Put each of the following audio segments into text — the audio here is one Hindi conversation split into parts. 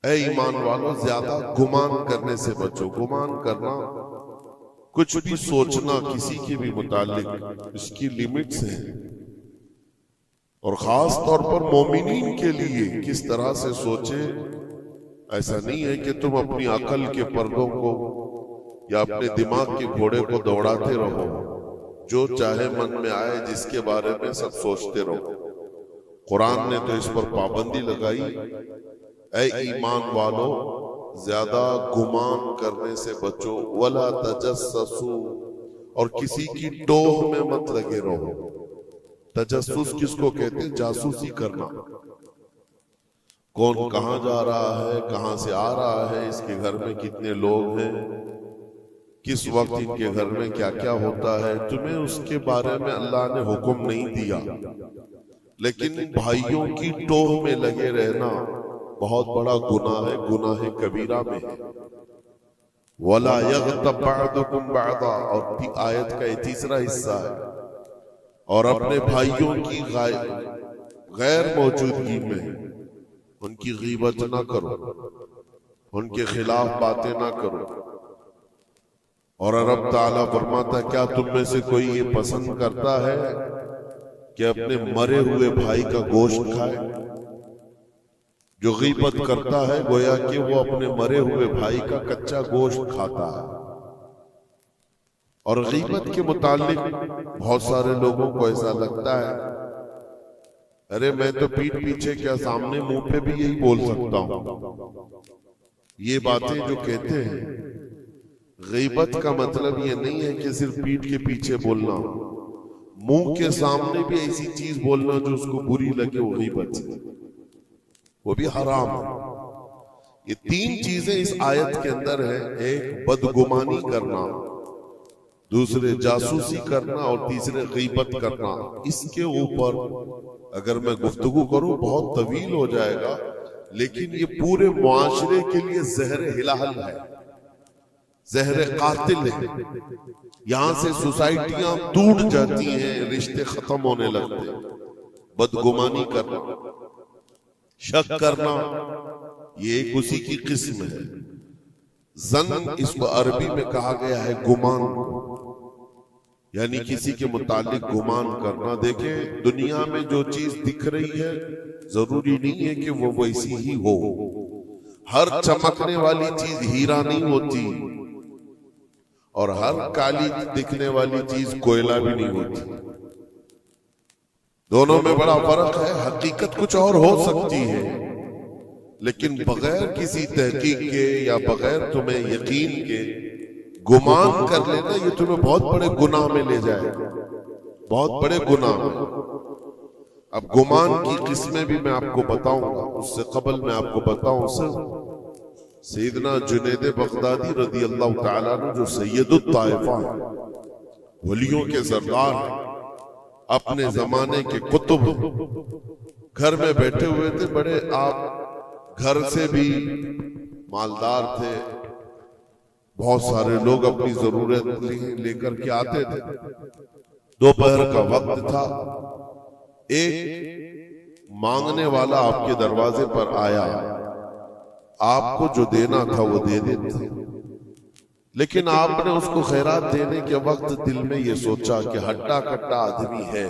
ऐ ईमान वालों, ज्यादा गुमान करने से बचो। गुमान करना, कुछ भी सोचना किसी के भी मुतालिक, इसकी लिमिट्स हैं। और खास तौर पर मोमिनीन के लिए किस तरह से सोचे, ऐसा नहीं है कि तुम अपनी अकल के पर्दों को या अपने दिमाग के घोड़े को दौड़ाते रहो, जो चाहे मन में आए जिसके बारे में सब सोचते रहो। कुरान ने तो इस पर पाबंदी लगाई, ऐ ईमान वालों, ज्यादा गुमान करने से बचो। वला तजस्ससु, और किसी की टोह में मत लगे रहो। तजस्सुस किसको कहते हैं? जासूसी करना। कौन कहां जा रहा है, कहां से आ रहा है, इसके घर में कितने लोग हैं, किस वक्त इनके घर में क्या क्या होता है, तुम्हें उसके बारे में अल्लाह ने हुक्म नहीं दिया। लेकिन भाइयों की टोह में लगे रहना बहुत बड़ा गुनाह है, गुनाह कबीरा में है। वला यग़्तब बअदुकुम बअदा, और आयत का तीसरा हिस्सा है, और अपने भाइयों की गैर मौजूदगी में उनकी गीबत ना करो, उनके खिलाफ बातें ना करो। और रब ताला फरमाता, क्या तुम में से कोई ये पसंद करता है कि अपने मरे हुए भाई का गोश्त खाए? जो गीबत करता है गोया कि वो अपने मरे हुए भाई का कच्चा गोश्त खाता है। और गीबत के मुतालिक बहुत सारे लोगों को ऐसा लगता है, अरे मैं तो पीठ पीछे क्या सामने मुंह पे भी यही बोल सकता हूं। ये बातें जो कहते हैं, गीबत का मतलब ये नहीं है कि सिर्फ पीठ के पीछे बोलना, मुंह के सामने भी ऐसी चीज बोलना जो उसको बुरी लगे, वो गीबत है, वो भी हराम है। ये तीन चीजें इस आयत के अंदर है। एक बदगुमानी करना, दूसरे जासूसी करना, और तीसरे गीबत करना। इसके ऊपर अगर मैं गुफ्तगू करूं बहुत तवील हो जाएगा, लेकिन ये पूरे मुआशरे के लिए जहर हिलाहल है, जहर कातिल है। यहां से सोसाइटियां टूट जाती हैं, रिश्ते खत्म होने लगते हैं। बदगुमानी करना, शक करना, ये एक उसी की किस्म है। जन इसको अरबी में कहा गया है गुमान, यानी किसी के मुतालिक गुमान करना। देखे, दुनिया में जो चीज दिख रही है जरूरी नहीं है कि वो वैसी ही हो। हर चमकने वाली चीज हीरा नहीं होती, और हर काली दिखने वाली चीज कोयला भी नहीं होती। दोनों में बड़ा फर्क है। हकीकत कुछ और हो सकती है, लेकिन बगैर किसी तहकीक के या बगैर तुम्हें यकीन के गुमान कर लेना, ये तुम्हें बहुत बड़े गुनाह में ले जाएगा, बहुत बड़े गुनाह में। अब गुमान की किस्में भी मैं आपको बताऊंगा, उससे कबल मैं आपको बताऊं सैयदना जुनैद बगदादी रदी अल्लाह ताला अन्हु, जो सैयदुत ताइफा है, वलियों के सरदार हैं, अपने जमाने के कुतुब, घर में बैठे हुए थे। बड़े आप घर से भी मालदार थे, बहुत सारे लोग अपनी जरूरत लेकर के आते थे। दोपहर का वक्त था, एक मांगने वाला आपके दरवाजे पर आया, आपको जो देना था वो दे देते, लेकिन आपने उसको खैरात देने के वक्त दिल में ये सोचा कि हट्टा कट्टा आदमी है,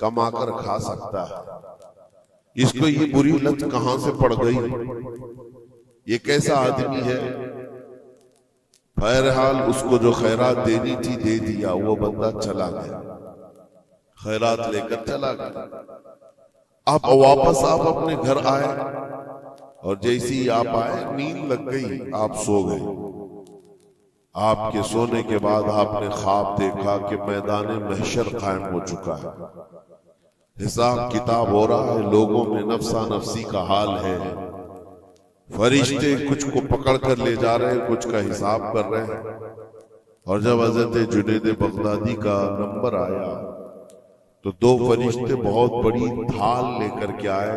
कमाकर खा सकता है, इसको ये बुरी लत कहां से पड़ गई, ये कैसा आदमी है। बहरहाल उसको जो खैरात देनी थी दे दिया, वो बंदा चला गया, खैरात लेकर चला गया। अब वापस आप अपने घर आए, और जैसे ही आप आए नींद लग गई, आप सो गए। आपके सोने के बाद आपने ख्वाब देखा कि मैदान महशर कायम हो चुका है, हिसाब किताब हो रहा है, लोगों में नफ्सा नफ्सी का हाल है, फरिश्ते कुछ को पकड़ कर ले जा रहे हैं, कुछ का हिसाब कर रहे हैं। और जब हजरत जुनैद बगदादी का नंबर आया तो दो फरिश्ते बहुत बड़ी थाल लेकर के आए,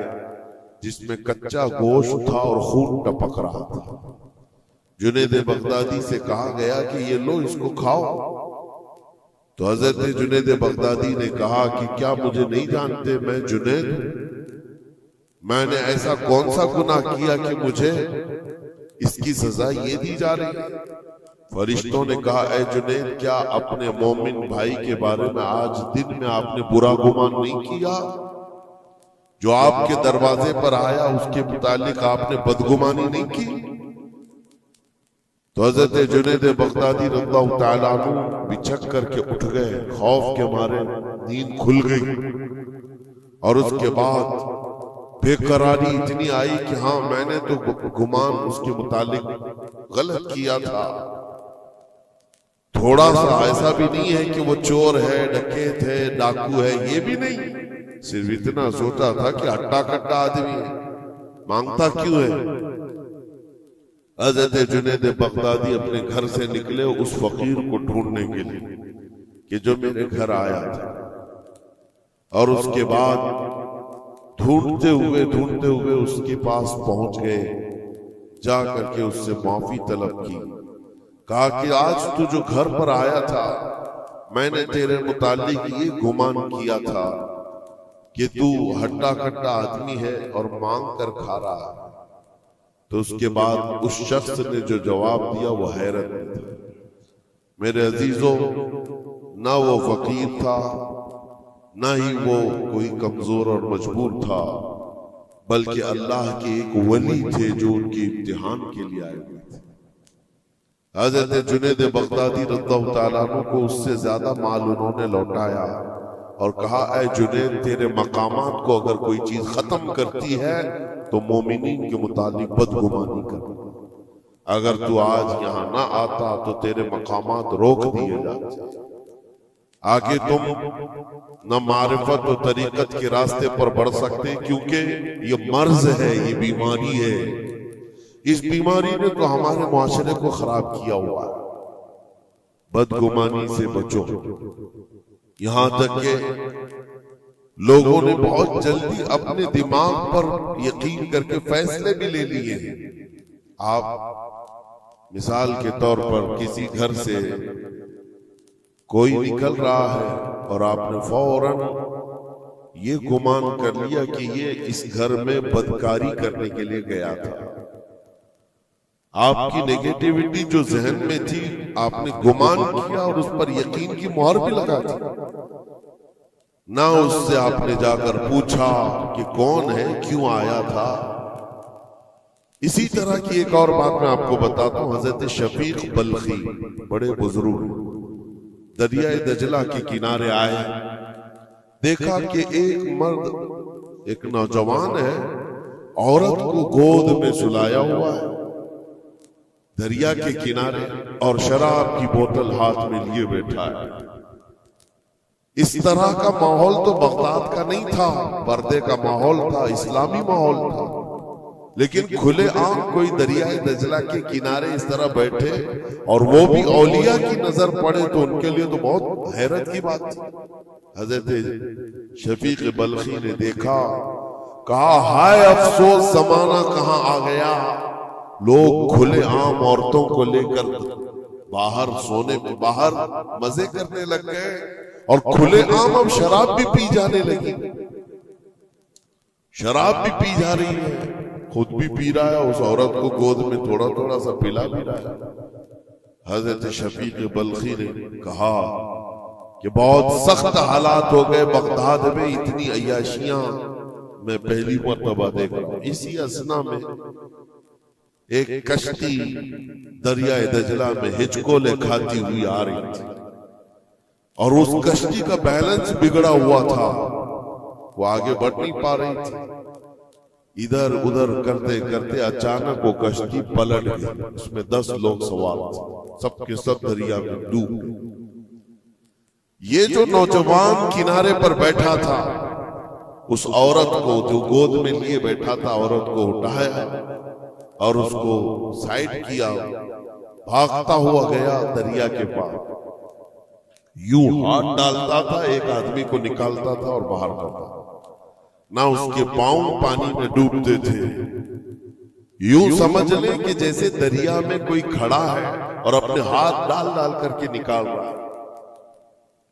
जिसमें कच्चा गोश्त था और खून टपक रहा था। जुनैद बगदादी से कहा गया कि ये लो, इसको खाओ। तो हजरत जुनैद बगदादी ने कहा कि क्या मुझे नहीं जानते, मैं जुनैद हूं, मैंने ऐसा कौन सा गुनाह किया कि मुझे इसकी सजा ये दी जा रही है? फरिश्तों ने कहा, ऐ जुनैद, क्या अपने मोमिन भाई के बारे में आज दिन में आपने बुरा गुमान नहीं किया? जो आपके दरवाजे पर आया उसके मुतालिक आपने बदगुमानी नहीं की? तो हजरत जुनैद बगदादी रज़ियल्लाहु ताला अन्हु बिछक करके उठ गए, खौफ के मारे नींद खुल गई। और उसके बाद बेकरारी इतनी आई कि हाँ, मैंने तो गुमान उसके मुतालिक गलत किया था। थोड़ा सा ऐसा भी नहीं है कि वो चोर है, डकैत है, डाकू है, ये भी नहीं। सिर्फ इतना सोचा था कि हट्टा कट्टा आदमी है, मांगता क्यों है। हज़रत जुनैद बगदादी अपने घर से निकले उस फकीर को ढूंढने के लिए कि जो मेरे घर आया था। और उसके बाद ढूंढते हुए उसके पास पहुंच गए। जा करके उससे माफी तलब की। कहा कि आज तू जो घर पर आया था, मैंने तेरे मुतालिक ये गुमान किया था कि तू हट्टा कट्टा आदमी है और मांग कर खा रहा है। तो उसके बाद उस शख्स ने जो जवाब दिया वो हैरत में था। मेरे अजीजों, ना वो फकीर था, ना ही वो कोई कमजोर और मजबूर था, बल्कि अल्लाह के एक वली थे जो उनके इम्तिहान के लिए आए हुए थे। हज़रत जुनैद बगदादी रज़ियल्लाहु ताला अन्हु को उससे ज्यादा माल उन्होंने लौटाया और कहा, ऐ जुनैद, तेरे मकामात को अगर कोई चीज खत्म करती है तो मोमिनीन के मुतालिक बदगुमानी कर। अगर तू आज यहाँ ना आता तो तेरे मकामात रोक दिए जाते। आगे तुम न मारिफत और तरीकत के रास्ते पर बढ़ सकते, क्योंकि ये मर्ज है, ये बीमारी है। इस बीमारी ने तो हमारे मुआशरे को खराब किया हुआ है। बदगुमानी से बचो। यहां तक के लोगों ने बहुत जल्दी अपने दिमाग पर यकीन करके फैसले भी ले लिए हैं। आप मिसाल के तौर पर किसी घर से कोई निकल रहा है और आपने फौरन ये गुमान कर लिया कि ये इस घर में बदकारी करने के लिए गया था। आपकी नेगेटिविटी जो जहन में थी, आपने गुमान किया और उस पर यकीन की मोहर भी लगा दी। ना उससे आपने जाकर पूछा कि कौन है, क्यों आया था। इसी तरह की एक और बात मैं आपको बताता हूं। हजरत शफीक बल्खी, बड़े बुजुर्ग, दरियाए दजला के किनारे आए। देखा कि एक मर्द, एक नौजवान है, औरत को गोद में सुलाया हुआ है दरिया के किनारे, और शराब की बोतल हाथ में लिए बैठा है। इस तरह का माहौल तो बगदाद का नहीं था, पर्दे का माहौल था, इस्लामी माहौल था। लेकिन खुले आम कोई दरियाए दजला के किनारे इस तरह बैठे और वो भी औलिया की नजर पड़े तो उनके लिए तो बहुत हैरत की बात थी। हजरत शफीक बल्खी ने देखा, कहा, हाय अफसोस, जमाना कहां आ गया। लोग खुले आम औरतों को लेकर बाहर सोने में बाहर मजे करने लग गए और खुले आम अब शराब भी पी जाने लगी। शराब भी पी जा रही है, खुद भी पी रहा है, उस औरत को गोद में थोड़ा थोड़ा सा पिला भी रहा है। हजरत शफीक बल्खी ने कहा कि बहुत सख्त हालात हो गए बगदाद में, इतनी अय्याशियां मैं पहली मर्तबा देख रहा हूं। इसी असना में एक कश्ती दरियाए दजला में हिचकोले खाती हुई आ रही थी और उस कश्ती का बैलेंस बिगड़ा हुआ था, वो आगे बढ़ नहीं पा रही थी। इधर उधर करते करते अचानक वो कश्ती पलट गई। उसमें 10 लोग सवार थे, सबके सब दरिया में डूब गए। ये जो नौजवान किनारे पर बैठा था, उस औरत को जो गोद में लिए बैठा था, औरत को उठाया और उसको साइड किया, भागता हुआ गया दरिया के पार। यूं हाथ डालता था, एक आदमी को निकालता था और बाहर करता था। ना उसके पांव पानी में डूबते थे। यूं समझ ले कि जैसे दरिया में कोई खड़ा है और अपने हाथ डाल डाल करके निकाल रहा है।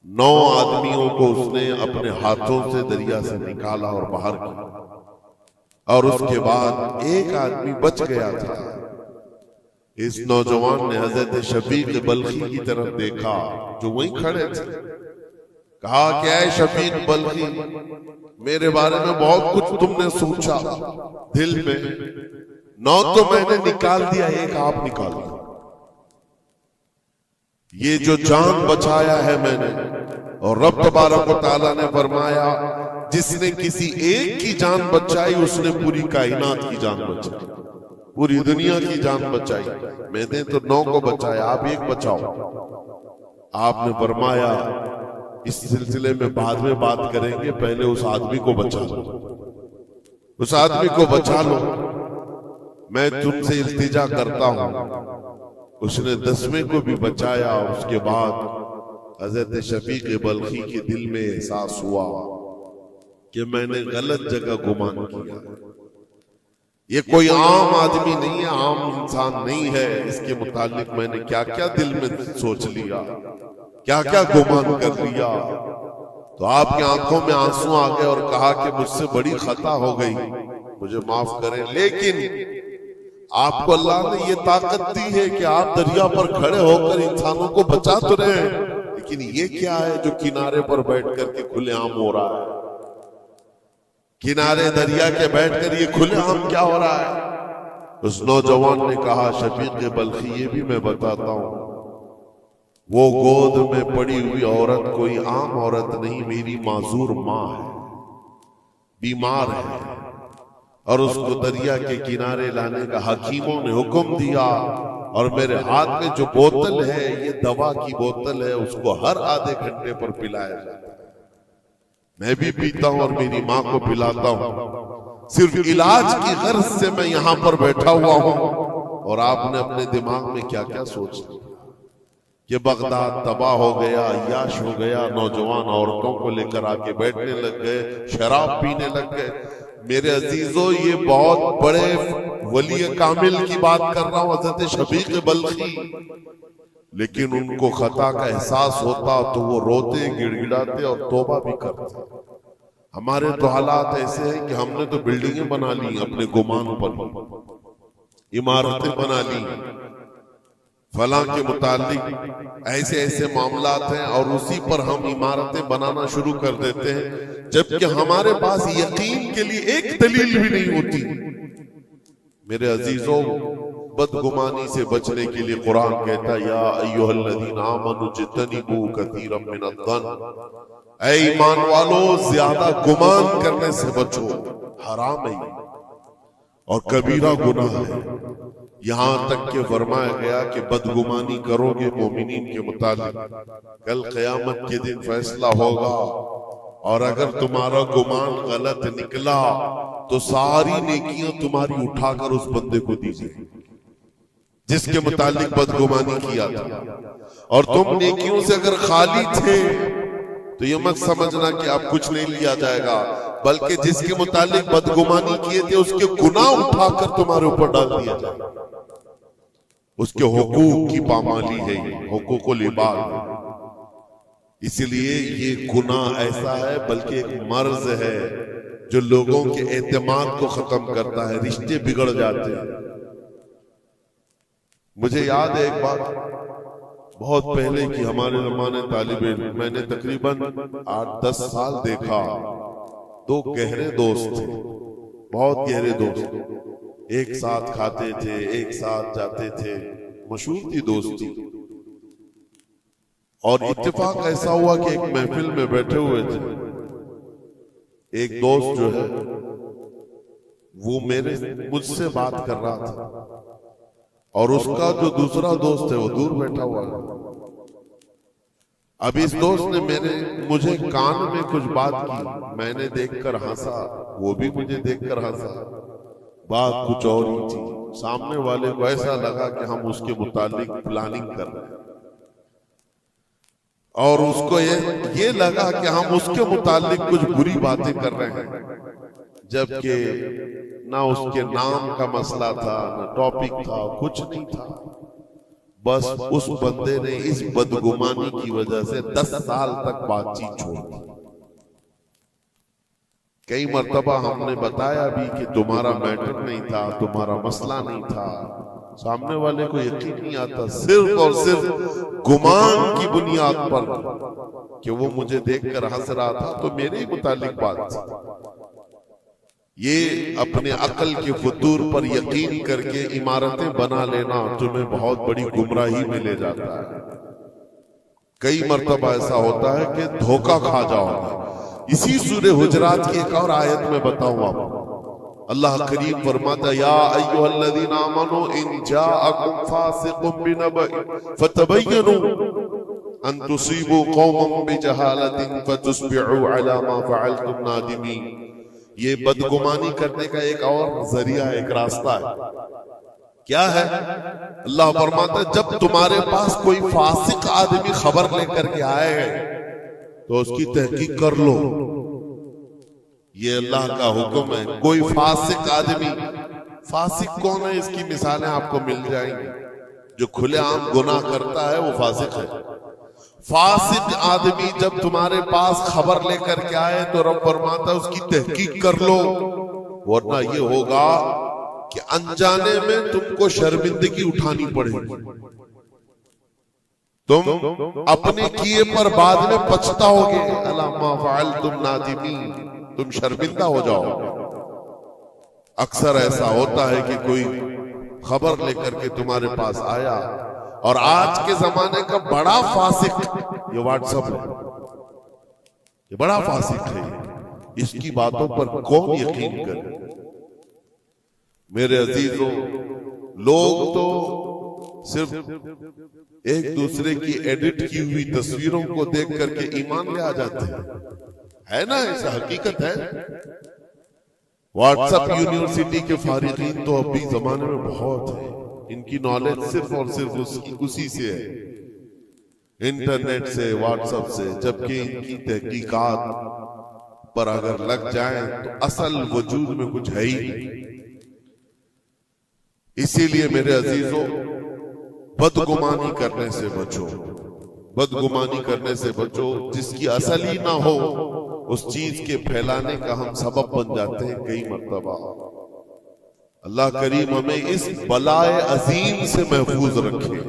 9 आदमियों को उसने अपने हाथों से दरिया से निकाला और बाहर किया। और उसके बाद एक आदमी बच गया था। इस नौजवान ने हजरत शफीक बल्खी की तरफ देखा जो वहीं खड़े थे। कहा क्या है शफीक बल्खी, मेरे बारे में बहुत कुछ तुमने सोचा दिल में, 9 तो मैंने निकाल दिया, एक आप निकाल दिया। ये जो जान बचाया है मैंने, और रब तबारक व तआला ने फरमाया जिसने किसी एक की जान बचाई उसने पूरी कायनात की जान बचाई, पूरी दुनिया की जान बचाई। मैंने तो 9 को बचाया, आप एक बचाओ। आपने फरमाया इस सिलसिले में बाद में बात करेंगे, पहले उस आदमी को बचा लो, उस आदमी को बचा लो, मैं तुमसे इल्तिजा करता हूं। उसने 10वें को भी बचाया। उसके बाद हजरत शफीक बल्खी के दिल में एहसास हुआ कि मैंने गलत जगह गुमान किया। ये कोई आम आदमी नहीं है, आम इंसान नहीं है, इसके मुतालिक मैंने क्या क्या दिल में सोच लिया, क्या क्या गुमान कर लिया। तो आपकी आंखों में आंसू आ गए और कहा कि मुझसे बड़ी खता हो गई, मुझे माफ करें। लेकिन आपको अल्लाह ने ये ताकत दी है कि आप दरिया पर खड़े होकर इंसानों को बचा तो रहे हैं, लेकिन ये क्या है जो किनारे पर बैठ करके खुलेआम हो रहा है? किनारे दरिया के बैठकर ये खुलेआम क्या हो रहा है? उस नौजवान ने कहा शफीक बल्खी, ये भी मैं बताता हूं, वो गोद में पड़ी हुई औरत कोई आम औरत नहीं, मेरी माजूर माँ है, बीमार है, और उसको दरिया के किनारे लाने का हकीमों ने हुक्म दिया। और मेरे हाथ में जो बोतल है ये दवा की बोतल है, उसको हर आधे घंटे पर पिलाया जाता है। मैं भी पीता हूं और मेरी माँ को पिलाता हूं। सिर्फ इलाज की गर्ज से मैं यहां पर बैठा हुआ हूं। और आपने अपने दिमाग में क्या क्या सोच लिया कि बगदाद तबाह हो गया, अय्याश हो गया, नौजवान औरतों को लेकर आके बैठने लग गए, शराब पीने लग गए। मेरे अजीजों, ये बहुत बड़े वली कामिल की बात कर रहा हूं, हजरत शफीक बल्खी। लेकिन उनको खता का एहसास होता तो वो रोते, गिड़गिड़ाते और तौबा भी करते। हमारे तो हालात ऐसे हैं कि हमने तो बिल्डिंगें बना ली अपने गुमान पर, इमारतें बना ली, फलां के मुतालिक ऐसे ऐसे मामलात हैं, और उसी पर हम इमारतें बनाना शुरू कर देते हैं, जबकि हमारे पास यकीन के लिए एक दलील भी नहीं होती। मेरे अजीजों, बदगुमानी से बचने के लिए कुरान कहता है, या अय्युहल्लज़ीना आमनू इज्तनिबू कसीरम मिनज़्ज़न, ऐ ईमान वालों ज्यादा गुमान करने से बचो, हराम है और कबीरा गुनाह है। यहां तक के फरमाया गया कि बदगुमानी करोगे मोमिनीन के मुतालिक, कल क़यामत के दिन फैसला होगा, और अगर तुम्हारा गुमान गलत निकला तो सारी नेकियां तुम्हारी उठाकर उस बंदे को दीजिए जिसके मुतालिक बदगुमानी किया था। और तुम नेकियों से अगर खाली थे तो ये मत समझना कि आप कुछ नहीं लिया जाएगा, बल्कि जिसके मुतालिक बदगुमानी किए थे उसके गुनाह उठाकर तुम्हारे ऊपर डाल दिया जाएगा। उसके हुकूक की पामाली है, हुकूकुल इबाद। इसलिए ये गुनाह ऐसा है, बल्कि एक मर्ज है जो लोगों के एतमाद को खत्म करता है, रिश्ते बिगड़ जाते हैं। मुझे याद है एक बात बहुत पहले की, हमारे जमाने तालिब इल्म, मैंने तकरीबन 8-10 साल देखा, 2 गहरे दोस्त थे, बहुत गहरे दोस्त, एक साथ खाते थे, एक साथ जाते थे, मशहूर थी दोस्ती। और इत्तेफाक ऐसा हुआ कि एक महफिल में बैठे हुए थे, एक दोस्त जो है वो मुझसे बात कर रहा था, और उसका जो दूसरा दोस्त है वो दूर बैठा हुआ है। अब इस दोस्त ने मुझे कान में कुछ बात की, मैंने देखकर हंसा, वो भी मुझे देखकर हंसा, बात कुछ और ही थी। सामने वाले को ऐसा लगा कि हम उसके मुतालिक प्लानिंग कर रहे हैं, और उसको ये लगा कि हम उसके मुतालिक कुछ बुरी बातें कर रहे हैं, जबकि ना उसके नाम का मसला था, ना टॉपिक था, कुछ नहीं था। बस उस बंदे ने इस बदगुमानी की वजह से 10 साल तक बातचीत छोड़ दी। कई मर्तबा हमने बताया भी कि तुम्हारा मैटर नहीं था, तुम्हारा मसला नहीं था, सामने वाले को यकीन नहीं आता, सिर्फ और सिर्फ गुमान की बुनियाद पर कि वो मुझे देखकर हंस रहा था तो मेरे ही मुतालिक बात थी। ये अपने अकल के फतूर पर यकीन करके इमारतें बना लेना तुम्हें बहुत बड़ी गुमराही में ले जाता है। कई मर्तबा ऐसा होता है कि धोखा खा जाओगे। इसी सूरे हुजरात की एक और आयत में बताऊं आपको, अल्लाह करीम फरमाता, या अय्युहल्लज़ीना आमनू इन जाअकुम फासिकुम बिनबइन फतबय्यनु अन तुसीबू कौमन बिजहालतिन फतुस्बिहू अला मा फअलतुम नादिमीन। ये बदगुमानी करने का एक और जरिया, एक रास्ता है। क्या है? अल्लाह फरमाता है, जब तुम्हारे पास कोई फासिक आदमी खबर लेकर के आए तो उसकी तहकीक कर लो। ये अल्लाह का हुक्म है। कोई फासिक आदमी, फासिक कौन है इसकी मिसालें आपको मिल जाएंगी। जो खुलेआम गुनाह करता है वो फासिक है। फासिक आदमी जब तुम्हारे पास खबर लेकर के आए तो रब फरमाता उसकी तहकीक कर लो, वरना ये होगा कि अनजाने में तुमको शर्मिंदगी उठानी पड़ेगी। तुम अपने किए पर बाद में पछताओगे। अला मा फअलतुम नादिमीन, तुम शर्मिंदा हो जाओगे। अक्सर ऐसा होता है कि कोई खबर लेकर के तुम्हारे पास आया, और आज के जमाने का बड़ा फासिक ये व्हाट्सएप है, ये बड़ा फासिक है। इसकी बातों पर कौन यकीन करे? मेरे अजीजों, लोग तो सिर्फ एक दूसरे की एडिट की हुई तस्वीरों को देख करके ईमान ले आ जाते हैं, है ना? ऐसा हकीकत है। व्हाट्सएप यूनिवर्सिटी के फारिगीन तो अभी जमाने में बहुत है। इनकी नॉलेज सिर्फ और सिर्फ उसी से है, इंटरनेट से, व्हाट्सएप से। जबकि इनकी तहकीकात पर अगर लग जाए तो असल वजूद में कुछ है ही नहीं। इसीलिए मेरे अजीजों, बदगुमानी करने से बचो, बदगुमानी करने से बचो। जिसकी असल ही ना हो उस चीज के फैलाने का हम सबब बन जाते हैं कई मर्तबा। अल्लाह करीम हमें इस बलाए अजीम से महफूज रखे।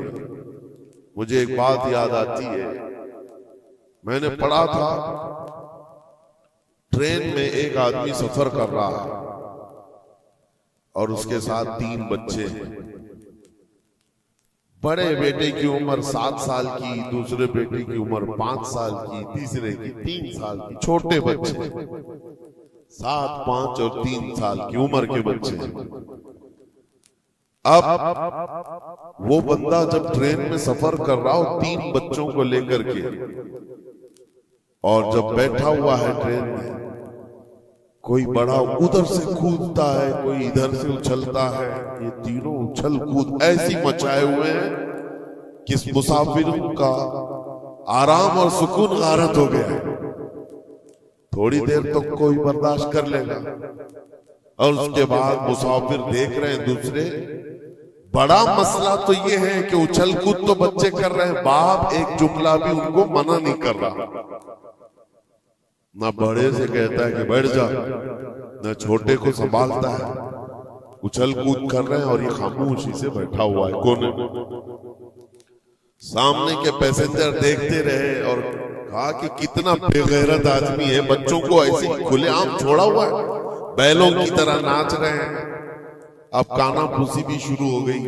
मुझे एक बात याद आती है, मैंने पढ़ा था ट्रेन में एक आदमी सफर कर रहा है और उसके साथ 3 बच्चे हैं। बड़े बेटे की उम्र 7 साल की, दूसरे बेटे की उम्र 5 साल की, तीसरे की 3 साल की। छोटे बच्चे, 7, 5 और 3 साल की उम्र के बच्चे। अब वो बंदा जब ट्रेन में सफर कर रहा हो 3 बच्चों को लेकर के, और जब बैठा हुआ है ट्रेन में, कोई बड़ा उधर से कूदता है, कोई इधर से उछलता है। ये तीनों उछल कूद ऐसी मचाए हुए हैं कि इस मुसाफिरों का आराम और सुकून गारत हो गया है। थोड़ी देर तक तो कोई बर्दाश्त कर लेगा, और उसके बाद मुसाफिर देख रहे हैं दूसरे। बड़ा मसला तो ये है कि उछल कूद तो बच्चे कर रहे हैं, बाप एक जुमला भी उनको मना नहीं कर रहा। ना बड़े से कहता है कि बैठ जा, ना छोटे को संभालता है। उछल कूद कर रहे हैं और ये खामोशी से बैठा हुआ है कोने में। सामने के पैसेंजर देखते रहे और कहा कि कितना बेगैरत आदमी है, बच्चों को ऐसे खुलेआम छोड़ा हुआ है, बैलों की तरह नाच रहे हैं। अब कानाफूसी भी शुरू हो गई।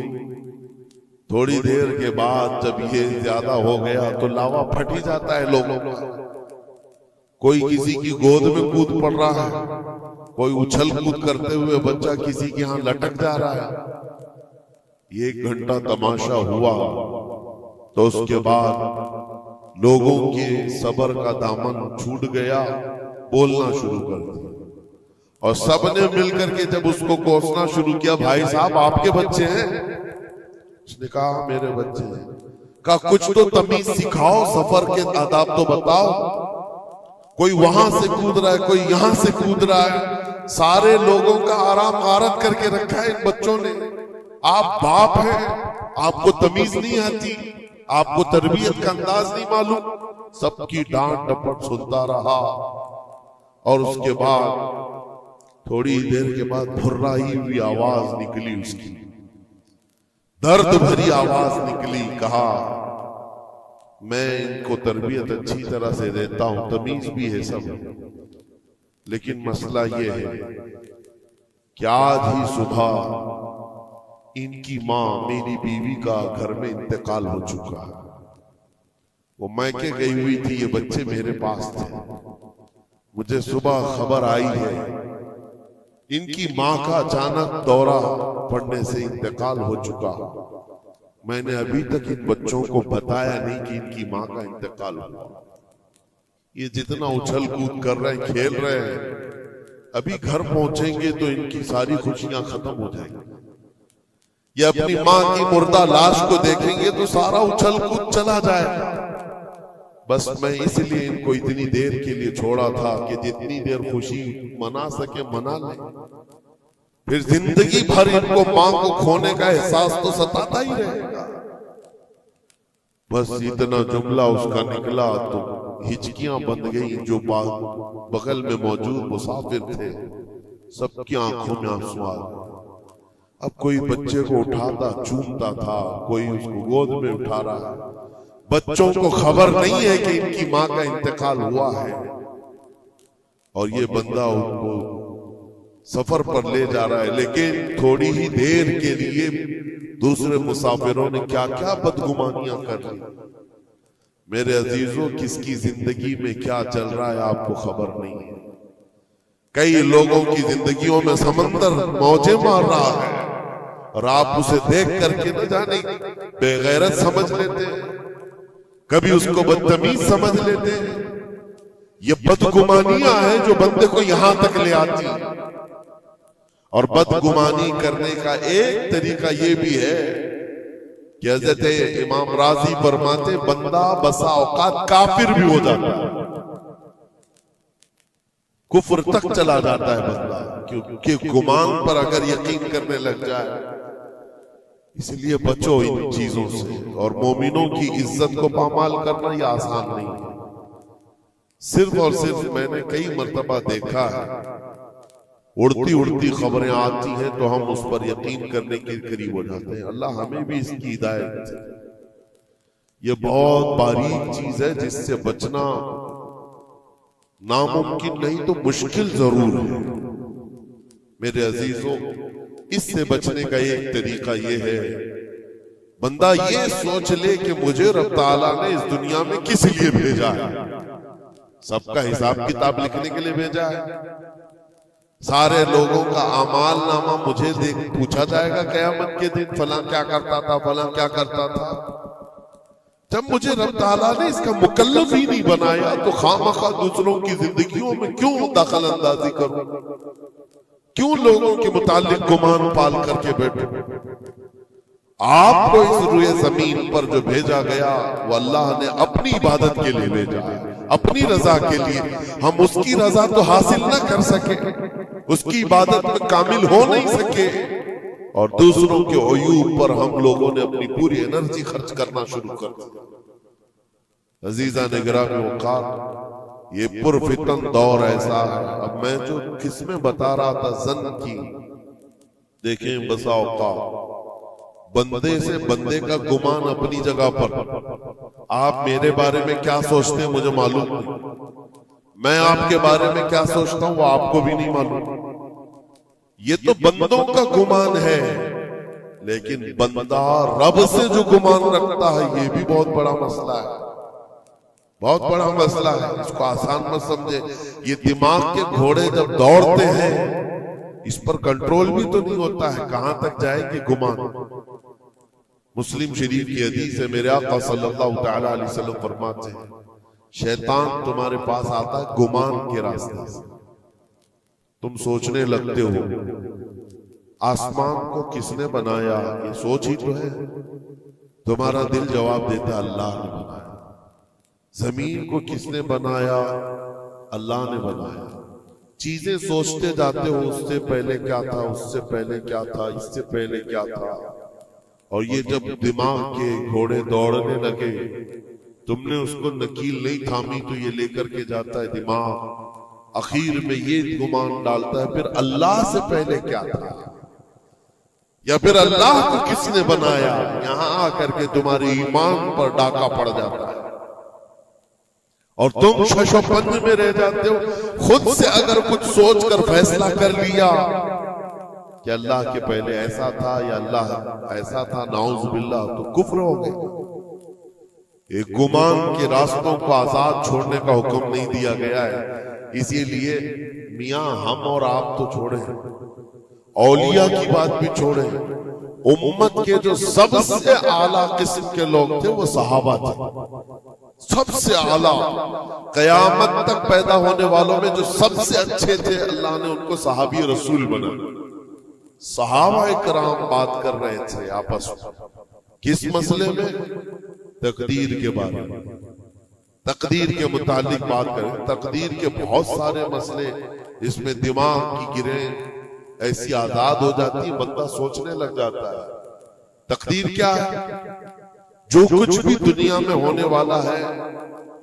थोड़ी देर के बाद जब ये ज्यादा हो गया तो लावा फट ही जाता है लोगों का। कोई किसी की गोद में कूद पड़ रहा है, कोई उछल कूद करते हुए बच्चा किसी के यहां लटक जा रहा है। 1 घंटा तमाशा हुआ तो उसके बाद लोगों के सब्र का दामन छूट गया, बोलना शुरू कर दिया, और सबने मिलकर के जब उसको कोसना शुरू किया, भाई साहब आपके बच्चे हैं? उसने कहा मेरे बच्चे हैं। कहा कुछ तो तमीज सिखाओ, सफर के आदाब तो बताओ। कोई वहां से कूद रहा है, कोई यहां से कूद रहा है। सारे लोगों का आराम गारत करके रखा है इन बच्चों ने। आप बाप हैं, आपको तमीज नहीं आती, आपको तरबियत का अंदाज नहीं मालूम। सबकी डांट डपट सुनता रहा और उसके बाद थोड़ी देर के बाद भुर्राई हुई आवाज निकली, उसकी दर्द भरी आवाज निकली। कहा, मैं इनको तरबियत अच्छी तरह से देता हूं, तमीज भी है सब, लेकिन मसला ये है कि आज ही सुबह इनकी मां, मेरी बीवी का घर में इंतकाल हो चुका है। वो मैके गई हुई थी, ये बच्चे मेरे पास थे। मुझे सुबह खबर आई है इनकी मां का अचानक दौरा पड़ने से इंतकाल हो चुका। मैंने अभी तक इन बच्चों को बताया नहीं कि इनकी मां का इंतकाल हुआ। ये जितना उछल कूद कर रहे हैं, खेल रहे हैं, अभी घर पहुंचेंगे तो इनकी सारी खुशियां खत्म हो जाएंगी। ये अपनी मां की मुर्दा लाश को देखेंगे तो सारा उछल कूद चला जाएगा। बस मैं इसलिए इनको इतनी देर के लिए छोड़ा था कि जितनी देर खुशी मना सके मना ले, फिर जिंदगी भर इनको मां को खोने का एहसास तो सताता ही रहेगा। बस इतना जुमला उसका निकला तो हिचकियां बंद गई। जो बगल में मौजूद मुसाफिर थे, सबकी आंखों में आंसू आ गए। अब कोई बच्चे को उठाता चूमता था, कोई उसको गोद में उठा रहा है। बच्चों को खबर नहीं है कि इनकी मां का इंतकाल हुआ है, और ये बंदा उनको सफर पर ले जा रहा है। लेकिन थोड़ी ही देर के लिए दूसरे मुसाफिरों ने क्या क्या बदगुमानियां कर ली। मेरे अजीजों, किसकी जिंदगी में क्या चल रहा है आपको खबर नहीं है। कई लोगों की जिंदगियों में समंदर मौजें मार रहा है, और आप उसे देख करके न जाने बेगैरत समझ लेते हैं, कभी उसको बदतमीज समझ लेते हैं। ये बदगुमानियां हैं जो बंदे को यहां तक ले आती है। और बदगुमानी करने का एक तरीका ये भी है कि हज़रत इमाम राजी फरमाते, बंदा बसा औकात काफिर भी हो जाता है, कुफ्र तक चला जाता है बंदा, क्योंकि गुमान पर अगर यकीन करने लग जाए। इसलिए बचो इन चीजों से। और मोमिनों की इज्जत को पामाल करना ये आसान नहीं है। सिर्फ और सिर्फ मैंने कई मर्तबा देखा है, उड़ती उड़ती खबरें आती हैं तो हम उस पर यकीन करने के करीब हो जाते हैं। अल्लाह हमें भी इसकी हिदायत दे। ये बहुत बारीक चीज है जिससे बचना नामुमकिन नहीं तो मुश्किल जरूर है। मेरे अजीजों, इससे बचने का एक तरीका ये है, बंदा ये सोच ले कि मुझे रब ताला ने इस दुनिया में किस लिए भेजा है। सबका हिसाब किताब लिखने के लिए भेजा है। सारे लोगों का अमाल नामा मुझे देख पूछा जाएगा कयामत के दिन, फलां क्या करता था, फलां क्या करता था। जब मुझे रब ताला ने इसका मुकल्लफ ही नहीं बनाया तो खामखा दूसरों की जिंदगियों में क्यों दखल अंदाजी करूं, क्यों लोगों के मुतालिक गुमान पाल करके बैठो। आपको इस रुए जमीन पर जो भेजा गया वो अल्लाह ने अपनी इबादत के लिए भेजा है, अपनी रजा के लिए। हम उसकी रजा तो हासिल ना कर सके, उसकी इबादत में कामिल हो नहीं सके, और दूसरों के अयूब पर हम लोगों ने अपनी पूरी एनर्जी खर्च करना शुरू कर दी। अजीजा ने गिरामी वक़ार, ये पुरफितन दौर ऐसा है। अब मैं जो किस्में बता रहा था जन की, देखें बसा औकात बंदे से बंदे का गुमान अपनी जगह पर। आप मेरे बारे में क्या सोचते हैं मुझे मालूम नहीं, मैं आपके बारे में क्या सोचता हूं वो आपको भी नहीं मालूम। ये तो बंदों का गुमान है, लेकिन बंदा रब से जो गुमान रखता है ये भी बहुत बड़ा मसला है, बहुत बड़ा मसला है। इसको आसान मत समझे। ये दिमाग के घोड़े जब दौड़ते हैं इस पर कंट्रोल भी तो नहीं होता है, कहां तक जाएंगे गुमान। मुस्लिम शरीफ की हदीस है, मेरे आका सल्लल्लाहु तआला अलैहि वसल्लम फरमाते हैं, शैतान तुम्हारे पास आता है गुमान के रास्ते से। तुम सोचने लगते हो आसमान को किसने बनाया, ये सोच ही तो है। तुम्हारा दिल जवाब देता अल्लाह ने बनाया। जमीन को किसने बनाया, अल्लाह ने बनाया। चीजें सोचते जाते हो, उससे पहले क्या था, उससे पहले क्या था, इससे पहले क्या था। और ये जब दिमाग के घोड़े दौड़ने लगे, तुमने उसको नकील नहीं थामी तो ये लेकर के जाता है दिमाग आखिर में ये गुमान डालता है फिर अल्लाह से पहले क्या था, या फिर अल्लाह को किसने बनाया। यहां आकर के तुम्हारे ईमान पर डाका पड़ जाता है और तुम शशोपंज में रह जाते हो। खुद से अगर कुछ सोचकर फैसला कर लिया कि अल्लाह के पहले ऐसा था या अल्लाह ऐसा था, नाउज़ बिल्लाह, तो कुफ्र हो गए। एक गुमान के रास्तों को आजाद छोड़ने का हुक्म नहीं दिया गया है। इसीलिए मियां हम और आप तो छोड़े, औलिया की बात भी छोड़े, उम्मत के जो सबसे आला किस्म के लोग थे वो सहाबा थे। सबसे आला, कयामत तक पैदा होने वालों में जो सबसे अच्छे थे, अल्लाह ने उनको सहाबी रसूल बना। सहाबा इकराम बात कर रहे थे आपस में, किस मसले में? तकदीर के बारे में, तकदीर के मुतालिक बात करें। तकदीर के बहुत सारे मसले, इसमें दिमाग की गिरें ऐसी आजाद हो जाती है, बंदा सोचने लग जाता है। तकदीर क्या है? जो कुछ भी दुनिया में होने वाला है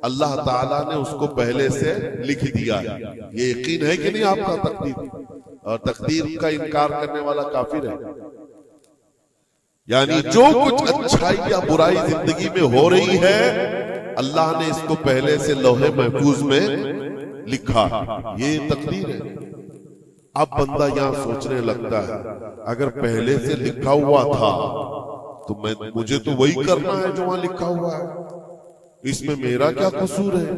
अल्लाह ताला ने उसको पहले से लिख दिया है। ये यकीन है कि नहीं आपका तकदीर? और तकदीर का इनकार करने वाला काफिर है। यानी जो कुछ अच्छाई या बुराई जिंदगी में हो रही है अल्लाह ने इसको पहले से लौहे महफूज में लिखा, ये तकदीर है। अब बंदा यहां सोचने लगता है अगर पहले से लिखा हुआ था तो मुझे तो वही करना है जो वहां लिखा हुआ है, इसमें मेरा क्या कसूर है?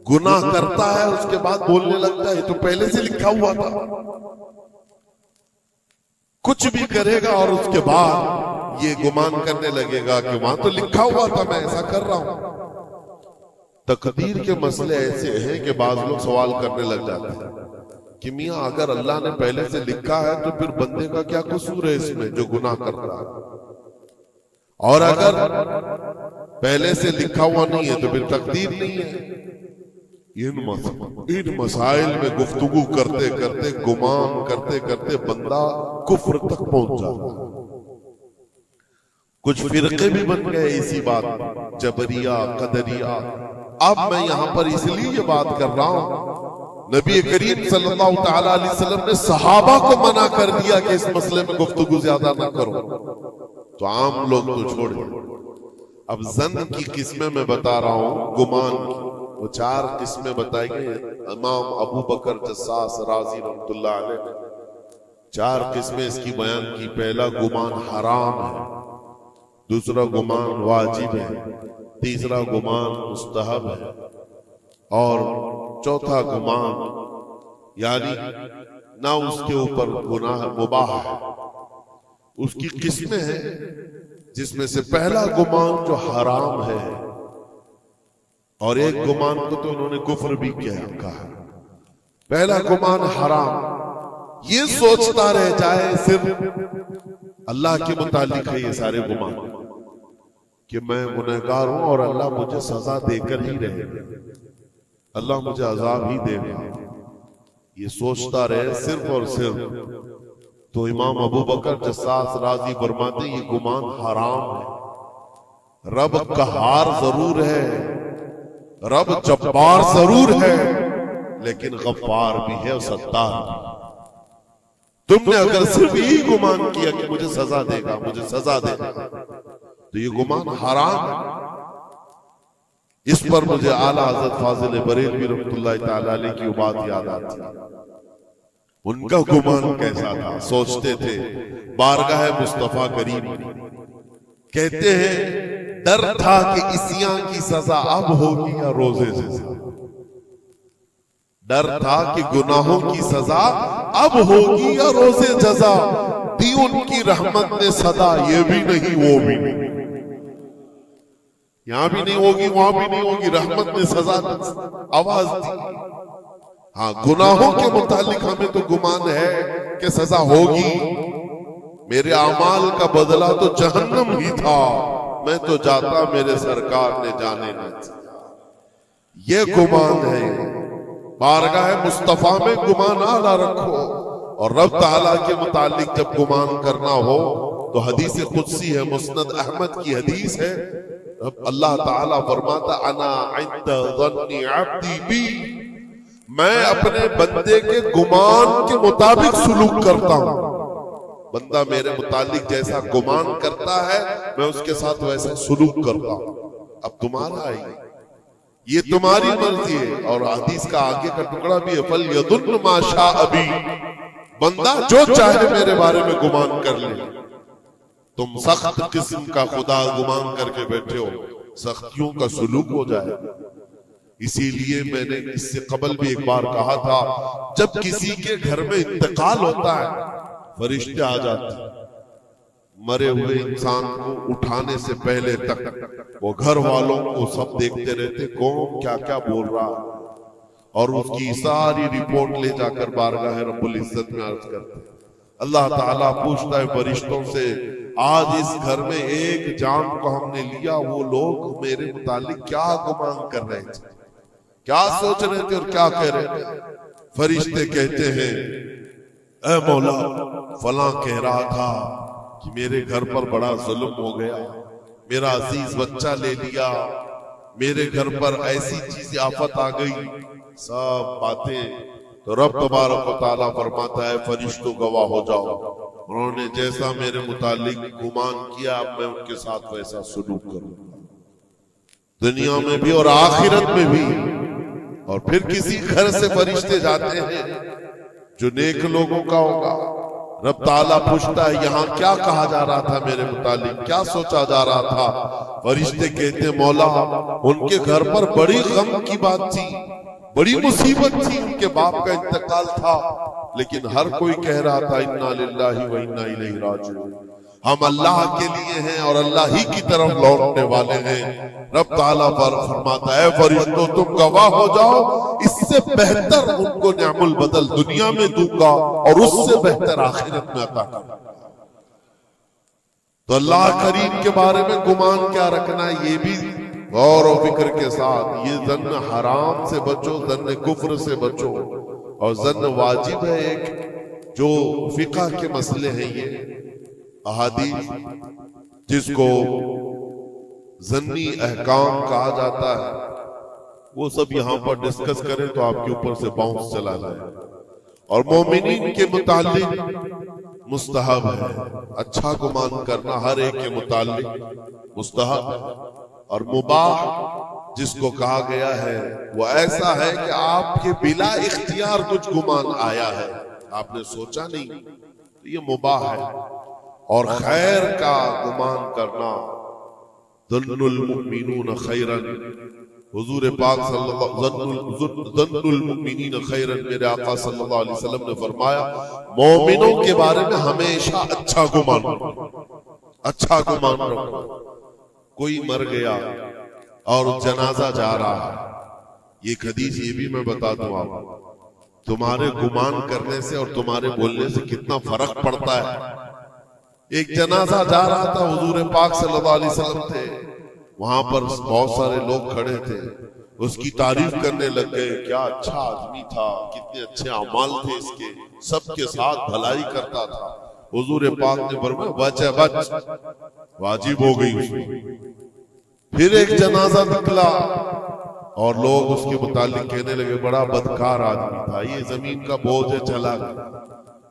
गुनाह करता है उसके बाद बोलने लगता है तो पहले से लिखा हुआ था। कुछ भी करेगा और उसके बाद ये गुमान करने लगेगा कि वहां तो लिखा हुआ था, मैं ऐसा कर रहा हूं। तकदीर के मसले ऐसे हैं कि बाज लोग सवाल करने लग जाते हैं कि मियां अगर अल्लाह ने पहले से लिखा है तो फिर बंदे का क्या कसूर है इसमें जो गुनाह कर रहा है? और अगर पहले से लिखा हुआ नहीं है तो फिर तकदीर नहीं है। इन मसाइल में गुफ्तगू करते करते, गुमान करते करते बंदा कुफ्र तक पहुंच जाता है। कुछ फिरके भी बन गए इसी बात, जबरिया, कदरिया। अब मैं यहां पर इसलिए ये बात कर रहा हूं, नबी करीम सल्लल्लाहु ताला अलैहि वसल्लम ने सहाबा को मना कर दिया कि इस मसले में गुफ्तगू ज्यादा ना करो, तो आम लोग तो छोड़े। अब जन की किस्में मैं बता रहा हूं, गुमान की वो 4 किस्में बताई गई। इमाम अबू बकर जस्सास राजी रहमतुल्लाह अलैह ने 4 किस्में इसकी बयान की। पहला गुमान हराम है, दूसरा गुमान वाजिब है, तीसरा गुमान मुस्तहब है और चौथा गुमान यानी ना उसके ऊपर गुनाह मुबाह है। उसकी किस्में हैं जिसमें से पहला गुमान जो हराम है, और एक गुमान को तो उन्होंने कुफ्र भी कहा। पहला गुमान हराम, ये सोचता रह जाए सिर्फ अल्लाह के मुतालिक है ये सारे गुमान कि मैं गुनहगार हूं और अल्लाह मुझे सजा देकर ही रहेगा, अल्लाह मुझे अजाब ही देगा, ये सोचता रहे सिर्फ और सिर्फ। तो इमाम अबू बकर जस्सास राजी फरमाते ये गुमान हराम है। रब कहार जरूर है, रब जब्बार जरूर है, लेकिन गफ्फार भी है और सत्तार भी। तुमने अगर सिर्फ यही गुमान किया कि मुझे सजा देगा, मुझे सजा देगा, तो ये गुमान हराम है। इस पर मुझे आला हज़रत फाजिल बरेलवी रहमतुल्लाह तआला अलैह की बात याद आती है। उनका गुमान कैसा था? सोचते थे बारगाह मुस्तफा करीम, कहते हैं डर था कि इसियां की सजा अब होगी या रोजे से। डर था कि गुनाहों की सजा अब होगी या रोजे जजा। दी उनकी रहमत ने सदा, ये भी नहीं वो भी नहीं, यहां भी नहीं होगी वहां भी नहीं होगी, रहमत ने सजा आवाज दी। हाँ, गुनाहों के मुतालिक हमें तो गुमान है कि सजा होगी। मेरे अमाल का बदला तो जहन्नम ही था, मैं तो जाता मेरे सरकार ने जाने न दिया। ये गुमान है। बारगाह मुस्तफा में गुमान आला रखो, और रब ताला के मुतालिक जब गुमान करना हो तो हदीस कुदसी है, मुस्नद अहमद की हदीस है। अल्लाह ताला फरमाता अना इंद ज़न्नी अब्दी बी मैं अपने बंदे के गुमान के मुताबिक सुलूक करता हूं। बंदा मेरे मुतालिक जैसा गुमान करता है मैं उसके साथ वैसा सुलूक करता हूं। अब तुम्हारा है, ये तुम्हारी मर्जी है। और हदीस का आगे का टुकड़ा भी है, फल यदुन माशा अभी, बंदा जो चाहे मेरे बारे में गुमान कर ले। तुम सख्त किस्म का खुदा गुमान करके बैठे हो, सख्तियों का सुलूक हो जाए। इसीलिए मैंने इससे कबल भी एक बार कहा था, जब किसी के घर में इंतकाल होता है फरिश्ते आ जाते हैं, मरे हुए इंसान को उठाने से पहले तक वो घर वालों को सब देखते रहते, कौन क्या क्या बोल रहा है, और उसकी सारी रिपोर्ट ले जाकर बारगाह रब्बुल इज्जत में अर्ज करते। अल्लाह ताला पूछता है फरिश्तों से, आज इस घर में एक जान को हमने लिया, वो लोग मेरे मुतालिक क्या गुमान कर रहे थे, क्या सोच रहे थे और क्या कह रहे थे। फरिश्ते कहते हैं, ऐ मौला, फलां कह रहा था कि मेरे घर पर बड़ा जुल्म हो गया, मेरा अजीज बच्चा ले लिया, मेरे घर पर ऐसी चीज आफत आ गई, सब बातें। तो रब तबारक व तआला फरमाता है, फरिश्तों गवाह हो जाओ, उन्होंने जैसा मेरे मुतालिक गुमान किया मैं उनके साथ वैसा सलूक करूंगा, दुनिया में भी और आखिरत में भी। और फिर किसी घर से फरिश्ते जाते हैं जो नेक लोगों का होगा, रब ताला पूछता है, यहाँ क्या कहा जा रहा था मेरे मुतालिक, क्या सोचा जा रहा था। फरिश्ते कहते, मौला, उनके घर पर बड़ी गम की बात थी, बड़ी मुसीबत थी, उनके बाप का इंतकाल था, लेकिन हर कोई कह रहा था इन्ना लिल्लाहि व इन्ना इलैहि राजिऊन, हम अल्लाह के लिए हैं और अल्लाह ही की तरफ लौटने वाले हैं। रब ताला फरमाता है, फरिश्तों तुम गवाह हो जाओ, इससे बेहतर उनको निअमुल बदल दुनिया में दूंगा और उससे बेहतर आखिरत में अता करूंगा। तो अल्लाह करीम के बारे में गुमान क्या रखना है, ये भी गौर और फिक्र के साथ। ये जन्न हराम से बचो, जन्न कुफ्र से बचो, और जन्न वाजिब है एक, जो फिक़ह के मसले हैं, ये अहादीस जिसको जन्नी अहकाम कहा जाता है, वो सब यहां पर डिस्कस करें तो आपके ऊपर से बाउंस चला जाए। और मोमिनीन के मुतालिक मुस्तहब है, अच्छा गुमान करना हर एक के मुतालिक मुस्तहब है। और मुबाह जिसको कहा गया है वो ऐसा है कि आपके बिला इख्तियार कुछ गुमान आया है, आपने सोचा नहीं, तो ये मुबाह है। और खैर का गुमान करना, ज़न्नुल मुमिनीन खैरन, हुजूर पाक ज़न्नुल मुमिनीन खैरन, मेरे आका सल्लल्लाहु अलैहि वसल्लम ने फरमाया, मोमिनों के बारे में हमेशा अच्छा गुमान रखो, अच्छा गुमान रखो। कोई मर गया और जनाजा जा रहा है, ये हदीस ये भी मैं बता दूं आपको, तुम्हारे गुमान करने से और तुम्हारे बोलने से कितना फर्क पड़ता है। एक जनाजा जा रहा था, हुजूर पाक सल्लल्लाहु अलैहि वसल्लम थे, वहां पर बहुत सारे लोग खड़े थे, उसकी तारीफ करने लग गए, क्या अच्छा आदमी था, कितने अच्छे अमाल थे इसके, सबके साथ भलाई करता था। हुजूर पाक ने फरमाया, वजबत, वाजिब हो गई उसमें। फिर एक जनाजा निकला और लोग उसके मुतालिक कहने लगे, बड़ा बदकार आदमी था, ये जमीन का बोझ है, चला गया,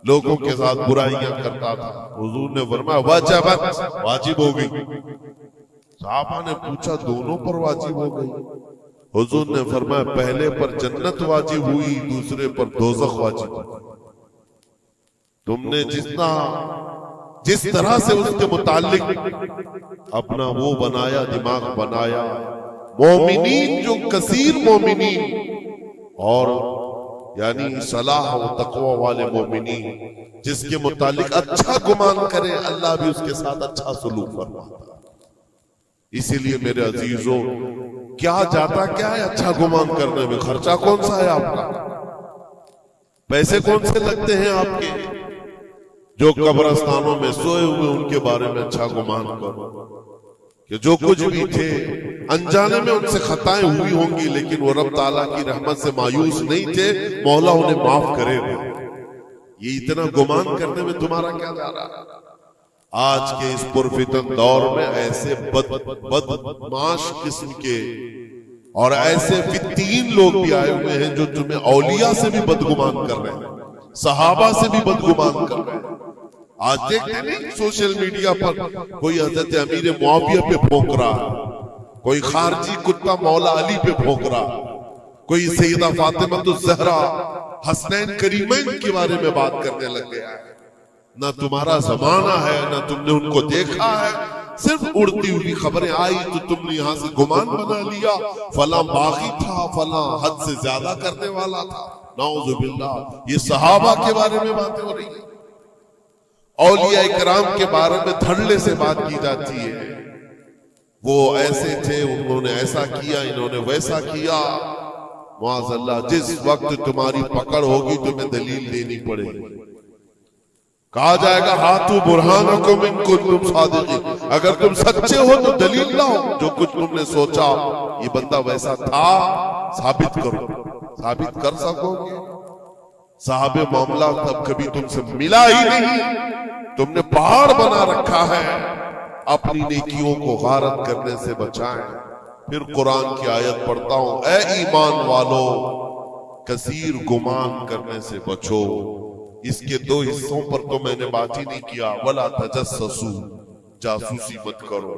लोगों के साथ बुराइयां करता था। हुजूर ने फरमाया, वजबत, वाजिब हो गई। साहबा ने पूछा, दोनों पर वाजिब हो गई? हुजूर ने फरमाया, पहले पर जन्नत वाजिब हुई, दूसरे पर दोज़ख वाजिब हुई। तुमने जिस तरह से उसके मुतालिक अपना वो बनाया, दिमाग बनाया, मोमिनीन जो कसीर मोमिनीन और यानी सलाह व तक़वा वाले मोमिनीन जिसके मुतालिक अच्छा गुमान करे, अल्लाह भी उसके साथ अच्छा सलूक फरमाता है। इसीलिए मेरे अजीजों, क्या जाता क्या है अच्छा गुमान करने में, खर्चा कौन सा है आपका, पैसे कौन से लगते हैं आपके। जो कब्रस्तानों में सोए हुए उनके बारे में अच्छा गुमान करो कि जो कुछ भी थे अनजाने में उनसे खताएं हुई होंगी, लेकिन वो रब ताला की रहमत से मायूस नहीं थे, मौला उन्हें माफ करेगा। ये इतना गुमान करने में तुम्हारा क्या जा रहा है। आज के इस पुरफितन दौर में ऐसे बदमाश किस्म के और ऐसे फित्तीन लोग भी आए हुए हैं जो तुम्हें औलिया से भी बदगुमान कर रहे हैं, सहाबा से भी बदगुमान कर रहे हैं। आज देखते नहीं सोशल मीडिया पर कोई हजरत अमीर मुआविया पे भोंक रहा, कोई खारजी कुत्ता मौला अली पे भोंक रहा, कोई सैयदा फातिमा तो ज़हरा हसनैन करीमैन के बारे में बात करने लग गया है। ना तुम्हारा जमाना है, ना तुमने उनको देखा है, सिर्फ उड़ती हुई खबरें आई तो तुमने यहां से गुमान बना लिया, फला बागी था, फला हद से ज्यादा करने वाला था। नाउजुबिल्लाह, ये सहाबा के बारे में बातें हो रही है, औलिया इकराम के बारे में धड़ल्ले से बात की जाती है। वो ऐसे थे, उन्होंने ऐसा किया, इन्होंने वैसा किया। मुआज़ल्लाह, जिस वक्त तुम्हारी पकड़ होगी तुम्हें दलील देनी पड़ेगी। कहा जाएगा हाथू बुरहानकुम इन कुंतुम सादिकीन, अगर तुम सच्चे हो तो दलील लाओ। जो कुछ तुमने सोचा ये बंदा वैसा था, साबित करो। साबित कर सकोगे? साहबे मामला तब कभी तुमसे मिला ही नहीं, तुमने पहाड़ बना रखा है। अपनी नेकियों को गारत करने से बचाएं। फिर कुरान की आयत पढ़ता हूं, ए ईमान वालो कसीर गुमान करने से बचो। इसके दो हिस्सों पर तो मैंने बात ही नहीं किया। वला तजस्ससू, जासूसी मत करो।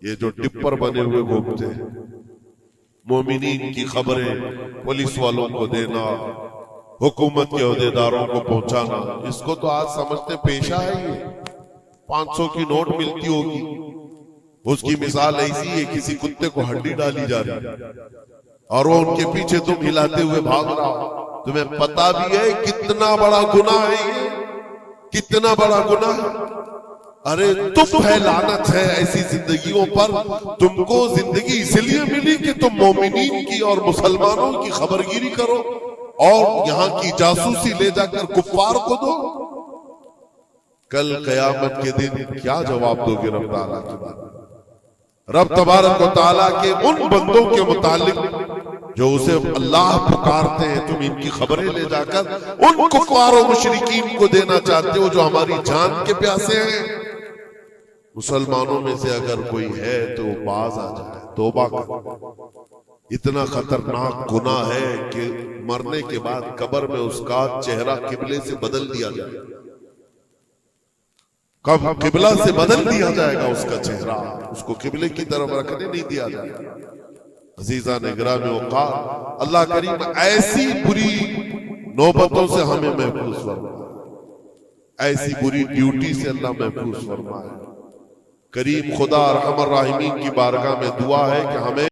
ये जो टिप्पर बने हुए घूमते हैं, मोमिनीन की खबरें पुलिस वालों को देना, हुकूमत के अहदेदारों को पहुंचाना, इसको तो आज समझते पेशा है। ये 500 की नोट मिलती होगी, उसकी मिसाल ऐसी है, किसी कुत्ते को हड्डी डाली जा रही और वो उनके पीछे तुम हिलाते हुए भाग रहा हो। तुम्हें पता भी है कितना बड़ा गुनाह है ये, कितना बड़ा गुनाह है। अरे तुम है, लानत है ऐसी जिंदगियों पर। तुमको जिंदगी इसलिए मिली कि तुम मोमिनीन की और मुसलमानों की खबरगिरी करो और यहाँ की जासूसी ले जाकर कुफ्फार को दो। कल कयामत के दिन क्या जवाब दोगे रब ताला के बारे में? रब तबारक व तआला के उन बंदों के मुतालिक जो उसे अल्लाह पुकारते हैं, तुम इनकी खबरें ले जाकर उन कुफ्फार और मुशरिकीन को देना चाहते हो जो हमारी जान के प्यासे हैं। मुसलमानों में से अगर कोई है तो बाज आ जाए, तौबा कर। इतना खतरनाक गुनाह है कि मरने के बाद कब्र में उसका चेहरा किबले से बदल दिया जाए। कब किबला से बदल दिया जाएगा उसका चेहरा, उसको किबले की तरफ रखने नहीं दिया जाएगा। अजीजा ने गिरामी औकात, अल्लाह करीम ऐसी बुरी नौबतों से हमें महफूज फरमाए, ऐसी बुरी ड्यूटी से अल्लाह महफूज फरमाए। करीम खुदा रहमान राहिमीन की बारगाह में दुआ है कि हमें